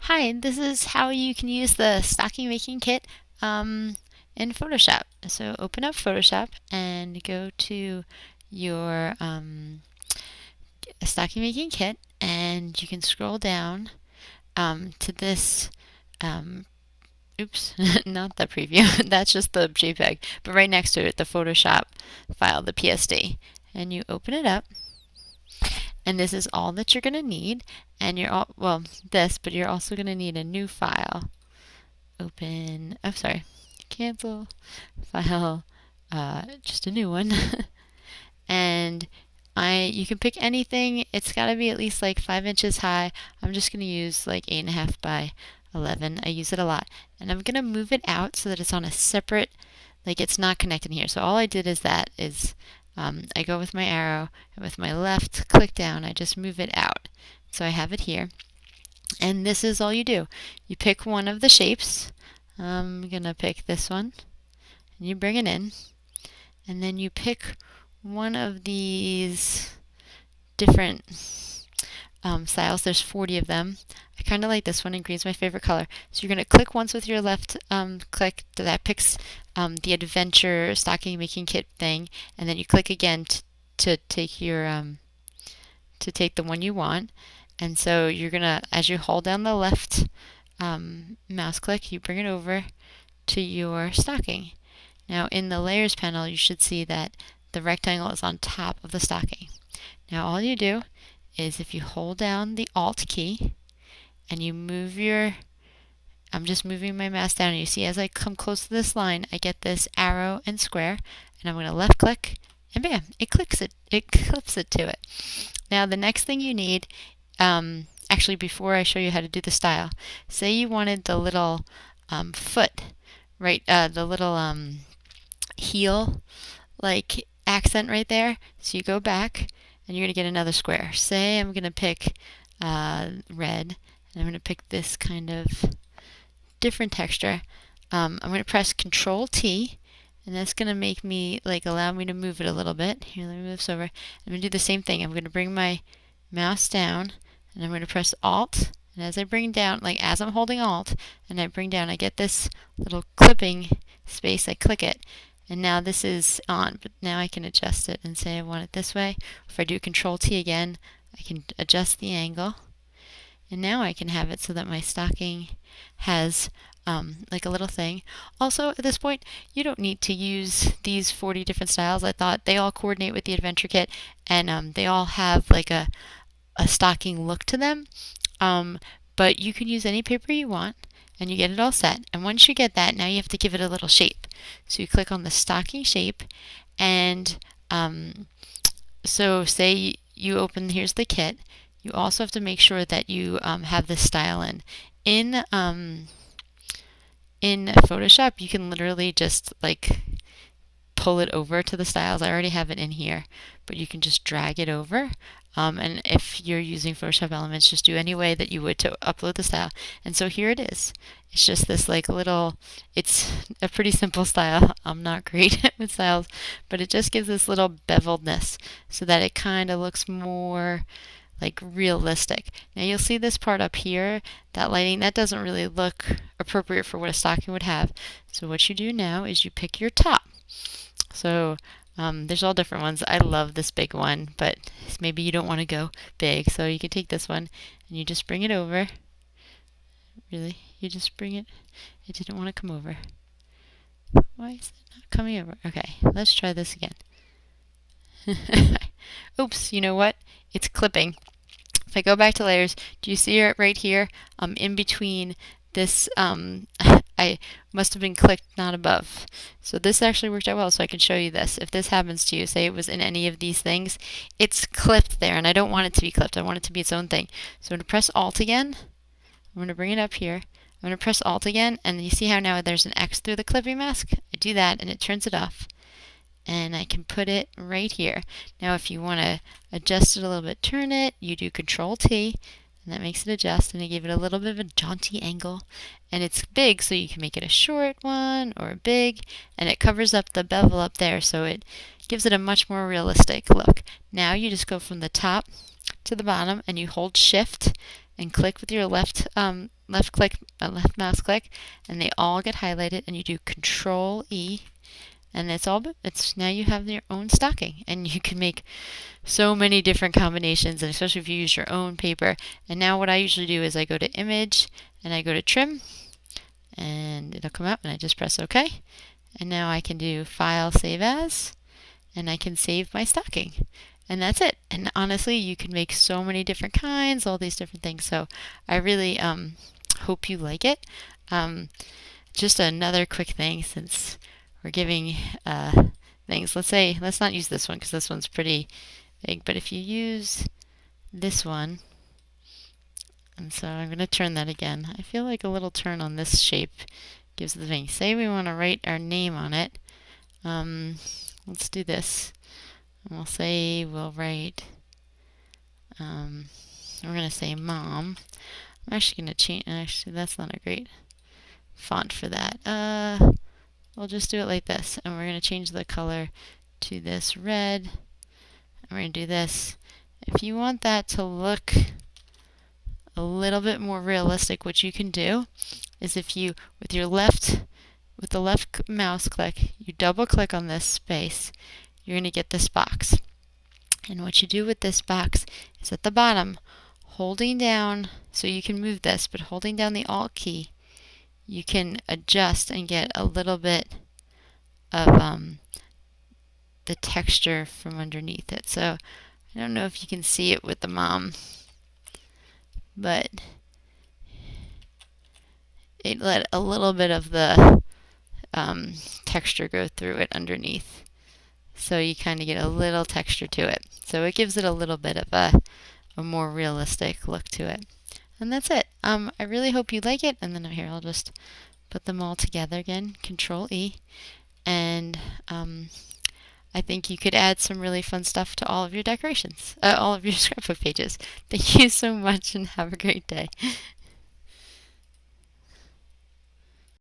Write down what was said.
Hi, this is how you can use the stocking making kit in Photoshop. So open up Photoshop and go to your stocking making kit, and you can scroll down to this. Um, oops, not the preview. That's just the JPEG. But right next to it, the Photoshop file, the PSD, and you open it up. And this is all that you're going to need. And you're all, well, this, but you're also going to need a new file. Open, oh, sorry, cancel file, just a new one. And you can pick anything. It's got to be at least like 5 inches high. I'm just going to use like 8.5 by 11. I use it a lot. And I'm going to move it out so that it's on a separate, like it's not connected here. So all I did is I go with my arrow, and with my left click down, I just move it out. So I have it here. And this is all you do. You pick one of the shapes. I'm going to pick this one. And you bring it in. And then you pick one of these different styles. There's 40 of them. I kind of like this one, and green's my favorite color. So you're going to click once with your left click. That picks the adventure stocking making kit thing. And then you click again to take your to take the one you want. And so you're going to, as you hold down the left mouse click, you bring it over to your stocking. Now in the layers panel, you should see that the rectangle is on top of the stocking. Now all you do is if you hold down the Alt key and you move your, I'm just moving my mouse down, and you see as I come close to this line, I get this arrow and square, and I'm going to left click, and bam, it clips it to it. Now the next thing you need, actually before I show you how to do the style, say you wanted the little foot, right, the little heel like accent right there. So you go back and you're going to get another square. Say I'm going to pick red, and I'm going to pick this kind of different texture. I'm going to press Control T, and that's going to make me, like, allow me to move it a little bit. Here, let me move this over. I'm going to do the same thing. I'm going to bring my mouse down, and I'm going to press Alt. And as I bring down, like as I'm holding Alt, and I bring down, I get this little clipping space. I click it. And now this is on, but now I can adjust it and say I want it this way. If I do Control T again, I can adjust the angle. And now I can have it so that my stocking has like a little thing. Also, at this point, you don't need to use these 40 different styles. I thought they all coordinate with the adventure kit, and they all have like a stocking look to them. But you can use any paper you want, and you get it all set. And once you get that, now you have to give it a little shape. So you click on the stocking shape, and so say you open, here's the kit. You also have to make sure that you have this style in. In Photoshop, you can literally just like pull it over to the styles. I already have it in here, but you can just drag it over. And if you're using Photoshop Elements, just do any way that you would to upload the style. And so here it is. It's just this like little, it's a pretty simple style. I'm not great with styles, but it just gives this little beveledness so that it kind of looks more like realistic. Now you'll see this part up here, that lighting, that doesn't really look appropriate for what a stocking would have. So what you do now is you pick your top. So there's all different ones. I love this big one, but maybe you don't want to go big, so you can take this one and you just bring it over. Really, you just bring it. It didn't want to come over. Why is it not coming over? Okay, let's try this again. Oops, you know what? It's clipping. If I go back to layers, do you see it right here? In between this, I must have been clicked not above. So this actually worked out well, so I can show you this. If this happens to you, say it was in any of these things, it's clipped there, and I don't want it to be clipped. I want it to be its own thing. So I'm going to press Alt again. I'm going to bring it up here. I'm going to press Alt again, and you see how now there's an X through the clipping mask? I do that, and it turns it off. And I can put it right here. Now if you want to adjust it a little bit, turn it, you do Control T, and that makes it adjust, and I give it a little bit of a jaunty angle. And it's big, so you can make it a short one or a big, and it covers up the bevel up there, so it gives it a much more realistic look. Now you just go from the top to the bottom, and you hold Shift and click with your left left mouse click, and they all get highlighted, and you do Control E, and it's now you have your own stocking, and you can make so many different combinations, and especially if you use your own paper. And now what I usually do is I go to Image and I go to Trim, and it'll come up, and I just press OK. And now I can do File, Save As, and I can save my stocking. And that's it. And honestly, you can make so many different kinds, all these different things. So I really hope you like it. Just another quick thing, since we're giving things. Let's not use this one because this one's pretty big. But if you use this one, and so I'm going to turn that again. I feel like a little turn on this shape gives the thing. Say we want to write our name on it. Let's do this. And we'll say we'll write, we're going to say Mom. I'm actually going to change, actually that's not a great font for that. We'll just do it like this, and we're going to change the color to this red, and we're going to do this. If you want that to look a little bit more realistic, what you can do is if you, with the left mouse click, you double click on this space, you're going to get this box. And what you do with this box is at the bottom, holding down, so you can move this, but holding down the Alt key, you can adjust and get a little bit of the texture from underneath it. So I don't know if you can see it with the Mom, but it let a little bit of the texture go through it underneath. So you kind of get a little texture to it. So it gives it a little bit of a more realistic look to it. And that's it. I really hope you like it. And then here, I'll just put them all together again. Control E. And I think you could add some really fun stuff to all of your decorations, all of your scrapbook pages. Thank you so much, and have a great day.